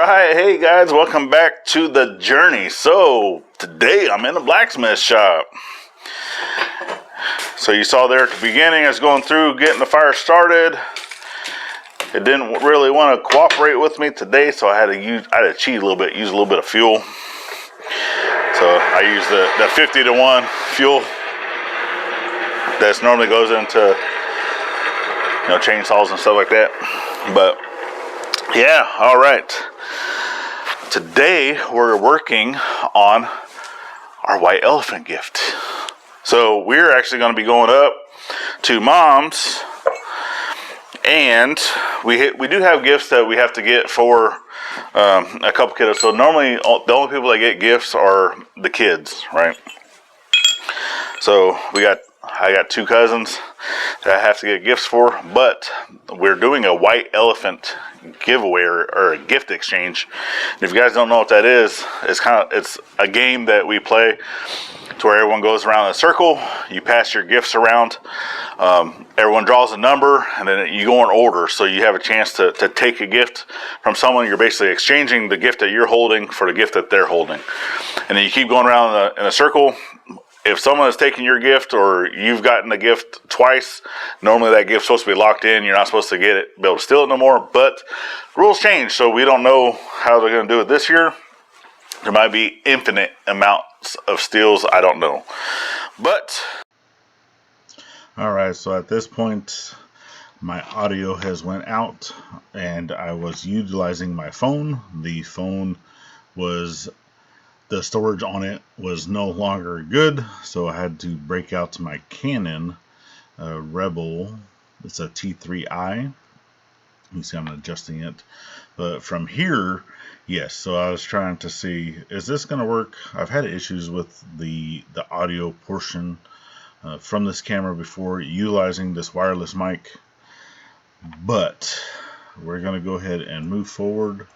right, hey guys, welcome back to the journey. So today I'm in the blacksmith shop. So you saw there at the beginning, I was going through getting the fire started. It didn't really want to cooperate with me today, so I had to cheat a little bit, use a little bit of fuel. So I used the 50-to-1 fuel that normally goes into chainsaws and stuff like that. But yeah, all right. Today we're working on our white elephant gift. So we're actually going to be going up to Mom's, and we do have gifts that we have to get for a couple kiddos. So normally the only people that get gifts are the kids, right? So I got two cousins that I have to get gifts for, but we're doing a white elephant giveaway or a gift exchange. And if you guys don't know what that is, it's a game that we play to where everyone goes around in a circle. You pass your gifts around. Everyone draws a number, and then you go in order. So you have a chance to take a gift from someone. You're basically exchanging the gift that you're holding for the gift that they're holding. And then you keep going around in a circle. If someone has taken your gift or you've gotten a gift twice, normally that gift's supposed to be locked in. You're not supposed to be able to steal it no more. But rules change, so we don't know how they're going to do it this year. There might be infinite amounts of steals. I don't know. But all right, so at this point, my audio has went out, and I was utilizing my phone. The storage on it was no longer good, so I had to break out to my Canon Rebel. It's a T3i. You see I'm adjusting it. But from here, yes, so I was trying to see, is this going to work? I've had issues with the audio portion from this camera before utilizing this wireless mic. But we're going to go ahead and move forward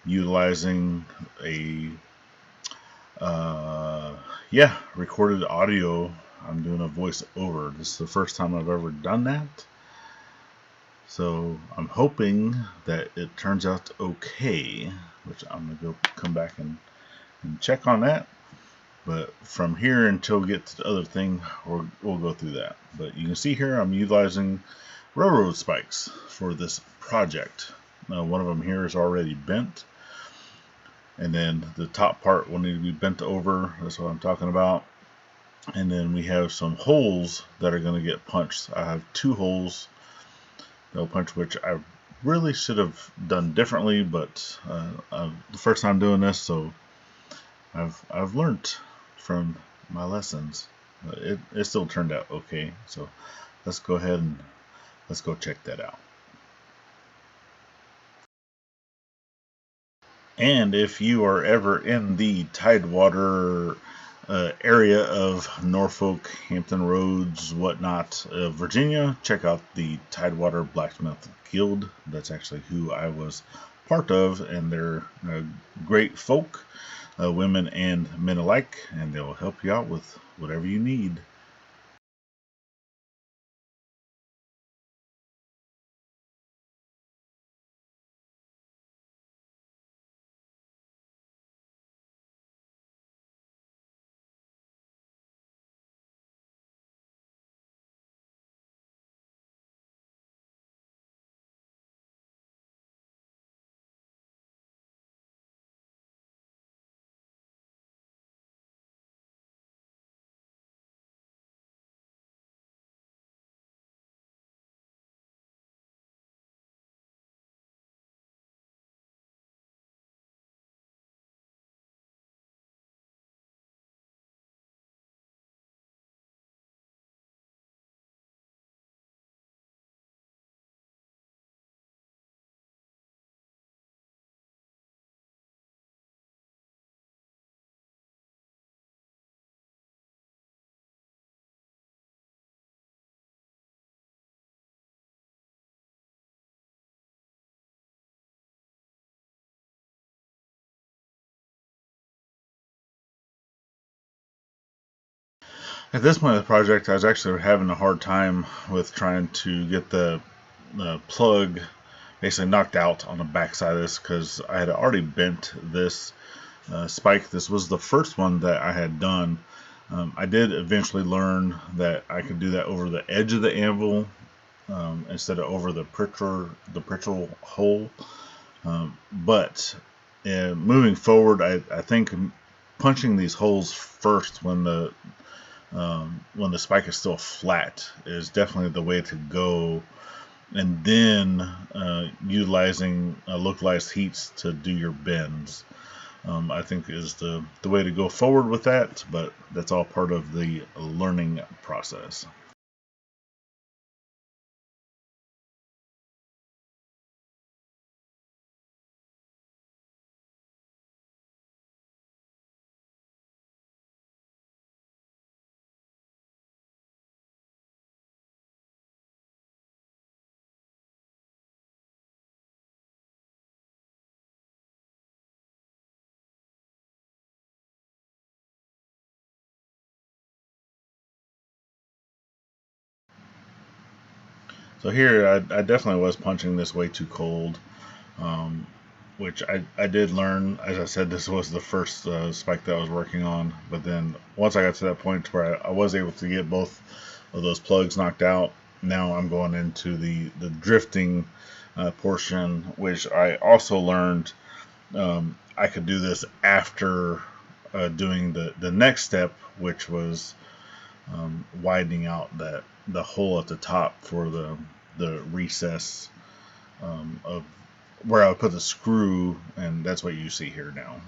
utilizing a recorded audio. I'm doing a voice over. This is the first time I've ever done that. So I'm hoping that it turns out okay, which I'm going to go come back and check on that. But from here until we get to the other thing, we'll go through that. But you can see here I'm utilizing railroad spikes for this project. Now one of them here is already bent. And then the top part will need to be bent over. That's what I'm talking about. And then we have some holes that are going to get punched. I have two holes they'll punch, which I really should have done differently, but the first time doing this, so I've learned from my lessons. It still turned out okay. So let's go ahead and let's go check that out. And if you are ever in the Tidewater area of Norfolk, Hampton Roads, whatnot, Virginia, check out the Tidewater Blacksmith Guild. That's actually who I was part of, and they're great folk, women and men alike, and they'll help you out with whatever you need. At this point of the project, I was actually having a hard time with trying to get the plug basically knocked out on the back side of this because I had already bent this spike. This was the first one that I had done. I did eventually learn that I could do that over the edge of the anvil instead of over the Pritchel hole. But moving forward, I think punching these holes first when the spike is still flat is definitely the way to go, and then utilizing localized heats to do your bends. I think is the way to go forward with that, but that's all part of the learning process. So here, I definitely was punching this way too cold, um, which I did learn. As I said, this was the first spike that I was working on. But then once I got to that point where I was able to get both of those plugs knocked out, now I'm going into the drifting portion, which I also learned I could do this after doing the next step, which was widening out the hole at the top for the recess of where I would put the screw, and that's what you see here now.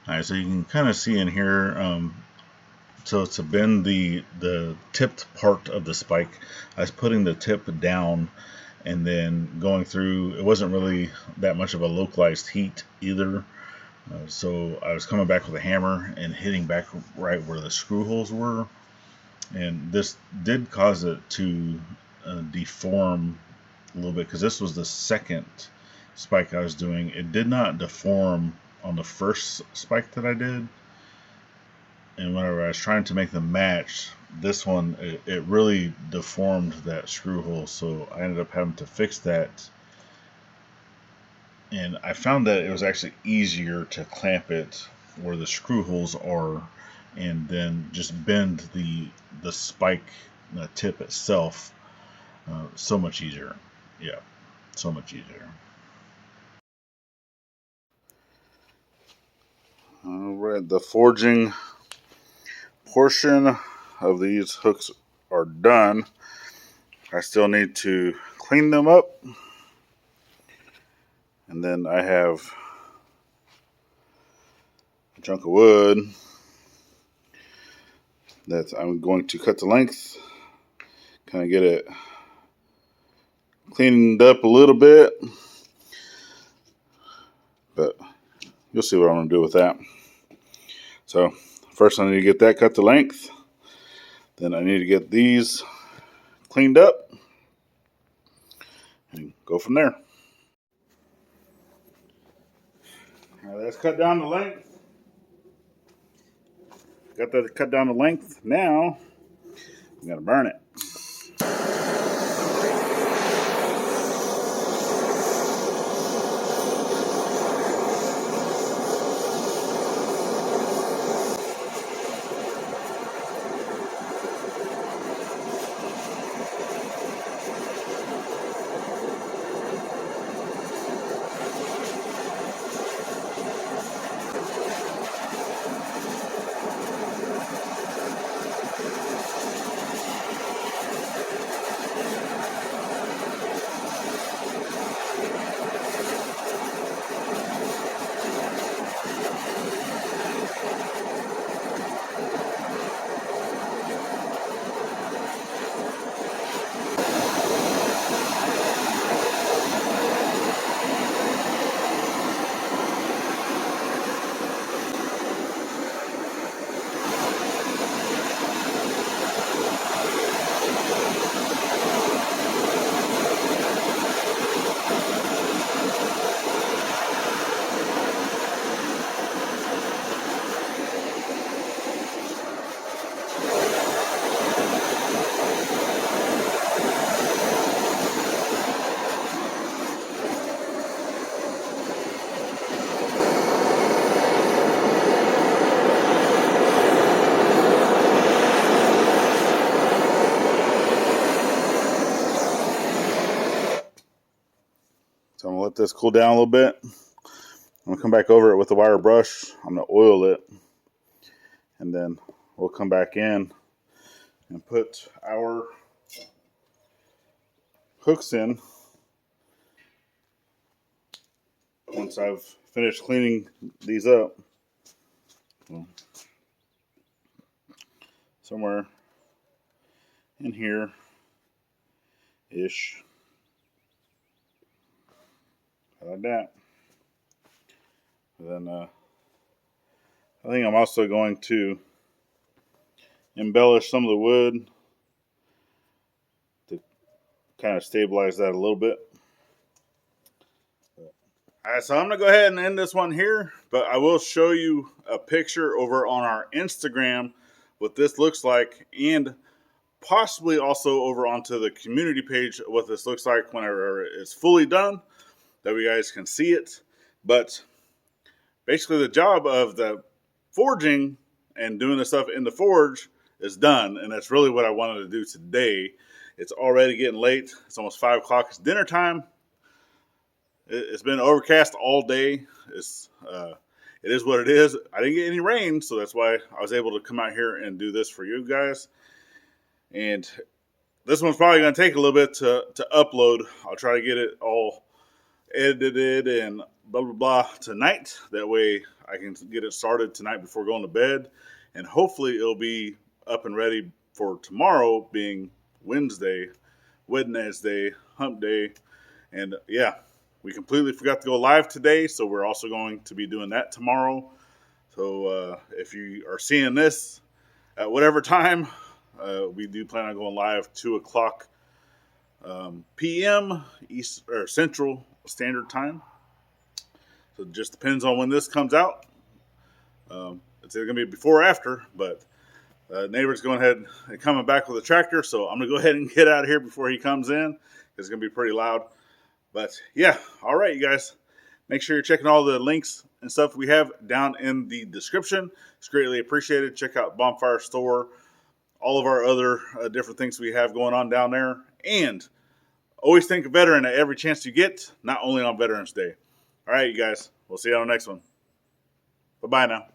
All right, so you can kind of see in here. So to bend the tipped part of the spike, I was putting the tip down and then going through. It wasn't really that much of a localized heat either. So I was coming back with a hammer and hitting back right where the screw holes were, and this did cause it to deform a little bit because this was the second spike I was doing. It did not deform on the first spike that I did, and whenever I was trying to make them match, this one it really deformed that screw hole. So I ended up having to fix that, and I found that it was actually easier to clamp it where the screw holes are, and then just bend the spike tip itself. So much easier. Yeah, so much easier. All right, the forging portion of these hooks are done. I still need to clean them up And then I have a chunk of wood that I'm going to cut to length, kind of get it cleaned up a little bit, but you'll see what I'm going to do with that. So first I need to get that cut to length. Then I need to get these cleaned up and go from there. All right, that's cut down to length. Got that cut down to length. Now I'm going to burn it. So I'm going to let this cool down a little bit. I'm going to come back over it with the wire brush. I'm going to oil it. And then we'll come back in and put our hooks in once I've finished cleaning these up. Somewhere in here ish. Like that. And then I think I'm also going to embellish some of the wood to kind of stabilize that a little bit. Alright, so I'm going to go ahead and end this one here, but I will show you a picture over on our Instagram what this looks like, and possibly also over onto the community page what this looks like whenever it's fully done, that you guys can see it. But basically the job of the forging and doing the stuff in the forge is done, and that's really what I wanted to do today. It's already getting late. It's almost 5 o'clock. It's dinner time. It's been overcast all day. It is what it is. I didn't get any rain, so that's why I was able to come out here and do this for you guys. And this one's probably going to take a little bit to upload. I'll try to get it all edited and blah, blah, blah tonight. That way I can get it started tonight before going to bed. And hopefully it'll be up and ready for tomorrow, being Wednesday, hump day. And yeah, we completely forgot to go live today, so we're also going to be doing that tomorrow. So if you are seeing this at whatever time, we do plan on going live 2 o'clock p.m. East or Central Standard Time. So it just depends on when this comes out. It's either going to be before or after, but neighbor's going ahead and coming back with a tractor, so I'm going to go ahead and get out of here before he comes in. It's going to be pretty loud. But yeah, all right, you guys. Make sure you're checking all the links and stuff we have down in the description. It's greatly appreciated. Check out Bonfire Store, all of our other different things we have going on down there. And always think of veteran at every chance you get, not only on Veterans Day. All right, you guys. We'll see you on the next one. Bye-bye now.